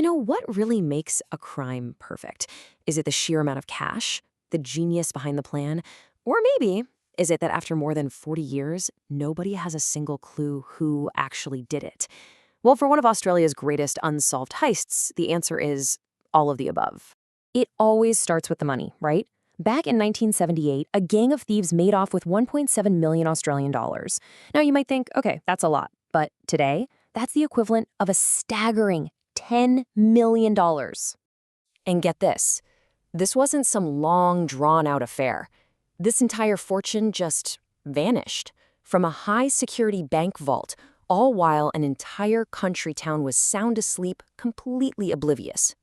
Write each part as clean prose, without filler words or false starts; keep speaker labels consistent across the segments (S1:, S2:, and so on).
S1: What really makes a crime perfect? Is it the sheer amount of cash? The genius behind the plan? Or maybe, is it that after more than 40 years, nobody has a single clue who actually did it? Well, for one of Australia's greatest unsolved heists, the answer is all of the above. It always starts with the money, right? Back in 1978, a gang of thieves made off with 1.7 million Australian dollars. Now you might think, okay, that's a lot. But today, that's the equivalent of a staggering $10 million. And get this wasn't some long, drawn-out affair. This entire fortune just vanished from a high-security bank vault, all while an entire country town was sound asleep, completely oblivious.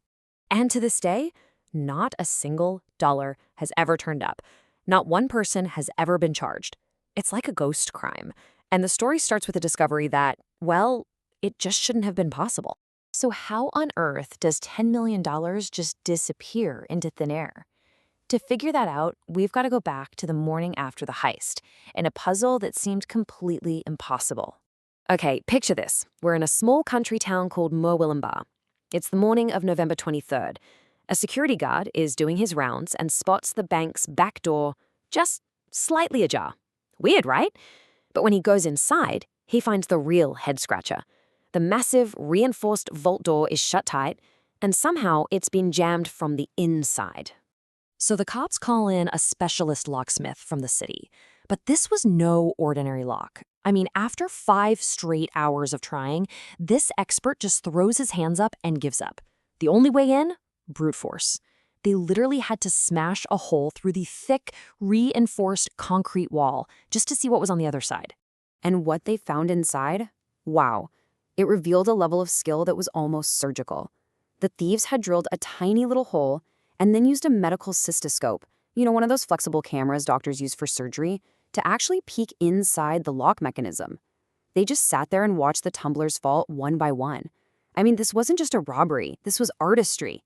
S1: And to this day, not a single dollar has ever turned up. Not one person has ever been charged. It's like a ghost crime. And the story starts with a discovery that, well, it just shouldn't have been possible. So how on earth does $10 million just disappear into thin air? To figure that out, we've got to go back to the morning after the heist, in a puzzle that seemed completely impossible. Okay, picture this. We're in a small country town called Murwillumbah. It's the morning of November 23rd. A security guard is doing his rounds and spots the bank's back door just slightly ajar. Weird, right? But when he goes inside, he finds the real head-scratcher. The massive, reinforced vault door is shut tight, and somehow it's been jammed from the inside. So the cops call in a specialist locksmith from the city. But this was no ordinary lock. I mean, after 5 straight hours of trying, this expert just throws his hands up and gives up. The only way in? Brute force. They literally had to smash a hole through the thick, reinforced concrete wall just to see what was on the other side. And what they found inside? Wow. It revealed a level of skill that was almost surgical. The thieves had drilled a tiny little hole and then used a medical cystoscope, one of those flexible cameras doctors use for surgery, to actually peek inside the lock mechanism. They just sat there and watched the tumblers fall one by one. I mean, this wasn't just a robbery, this was artistry.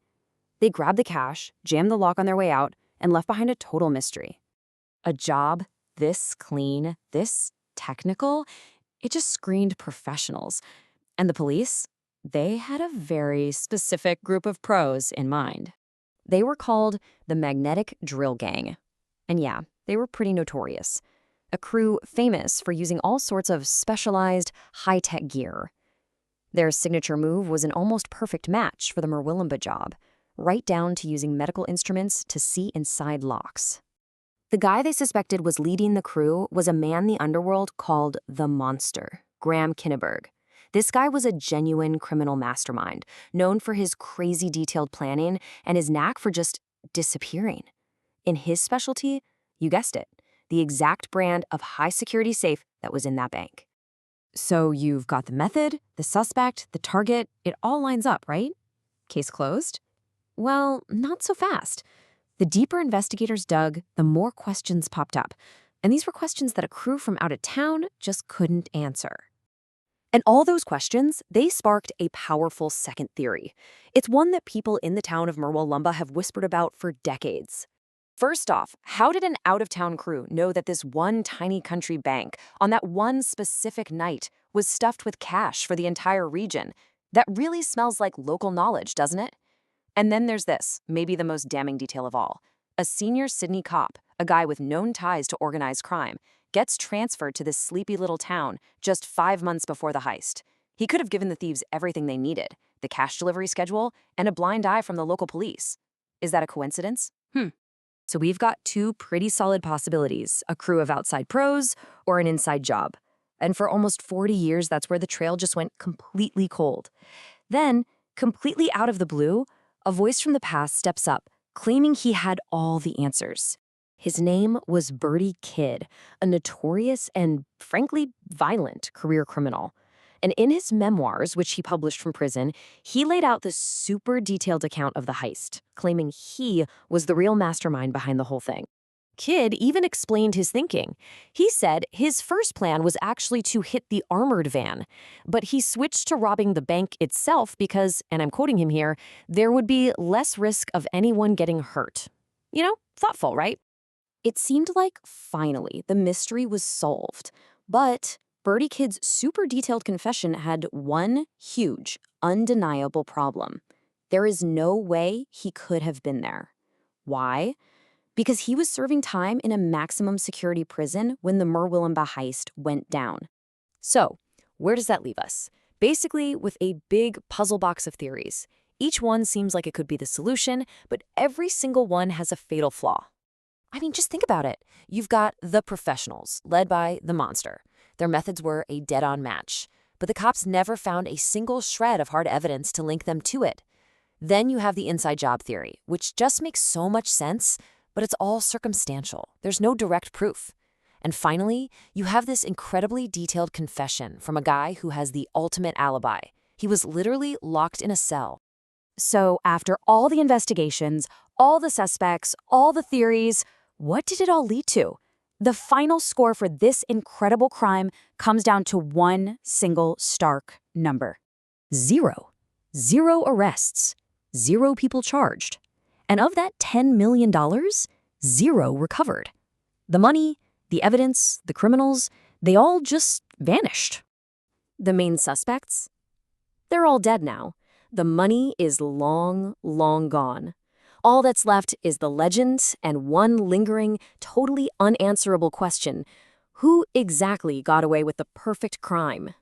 S1: They grabbed the cash, jammed the lock on their way out, and left behind a total mystery. A job this clean, this technical, it just screamed professionals. And the police? They had a very specific group of pros in mind. They were called the Magnetic Drill Gang. And yeah, they were pretty notorious. A crew famous for using all sorts of specialized, high-tech gear. Their signature move was an almost perfect match for the Murwillumbah job, right down to using medical instruments to see inside locks. The guy they suspected was leading the crew was a man the underworld called the Monster, Graham Kinneberg. This guy was a genuine criminal mastermind, known for his crazy detailed planning and his knack for just disappearing. In his specialty, you guessed it, the exact brand of high-security safe that was in that bank. So you've got the method, the suspect, the target, it all lines up, right? Case closed? Well, not so fast. The deeper investigators dug, the more questions popped up. And these were questions that a crew from out of town just couldn't answer. And all those questions, they sparked a powerful second theory. It's one that people in the town of Murwillumbah have whispered about for decades. First off, how did an out-of-town crew know that this one tiny country bank, on that one specific night, was stuffed with cash for the entire region? That really smells like local knowledge, doesn't it? And then there's this, maybe the most damning detail of all. A senior Sydney cop, a guy with known ties to organized crime, gets transferred to this sleepy little town just 5 months before the heist. He could have given the thieves everything they needed, the cash delivery schedule, and a blind eye from the local police. Is that a coincidence? So we've got 2 pretty solid possibilities, a crew of outside pros or an inside job. And for almost 40 years, that's where the trail just went completely cold. Then, completely out of the blue, a voice from the past steps up, claiming he had all the answers. His name was Bertie Kidd, a notorious and, frankly, violent career criminal. And in his memoirs, which he published from prison, he laid out this super detailed account of the heist, claiming he was the real mastermind behind the whole thing. Kidd even explained his thinking. He said his first plan was actually to hit the armored van, but he switched to robbing the bank itself because, and I'm quoting him here, there would be less risk of anyone getting hurt. Thoughtful, right? It seemed like, finally, the mystery was solved. But Bertie Kidd's super detailed confession had one huge, undeniable problem. There is no way he could have been there. Why? Because he was serving time in a maximum security prison when the Murwillumbah heist went down. So, where does that leave us? Basically, with a big puzzle box of theories. Each one seems like it could be the solution, but every single one has a fatal flaw. I mean, just think about it. You've got the professionals, led by the monster. Their methods were a dead-on match, but the cops never found a single shred of hard evidence to link them to it. Then you have the inside job theory, which just makes so much sense, but it's all circumstantial. There's no direct proof. And finally, you have this incredibly detailed confession from a guy who has the ultimate alibi. He was literally locked in a cell. So after all the investigations, all the suspects, all the theories, what did it all lead to? The final score for this incredible crime comes down to one single stark number. 0. 0 arrests. 0 people charged. And of that $10 million, 0 recovered. The money, the evidence, the criminals, they all just vanished. The main suspects? They're all dead now. The money is long, long gone. All that's left is the legend and one lingering, totally unanswerable question. Who exactly got away with the perfect crime?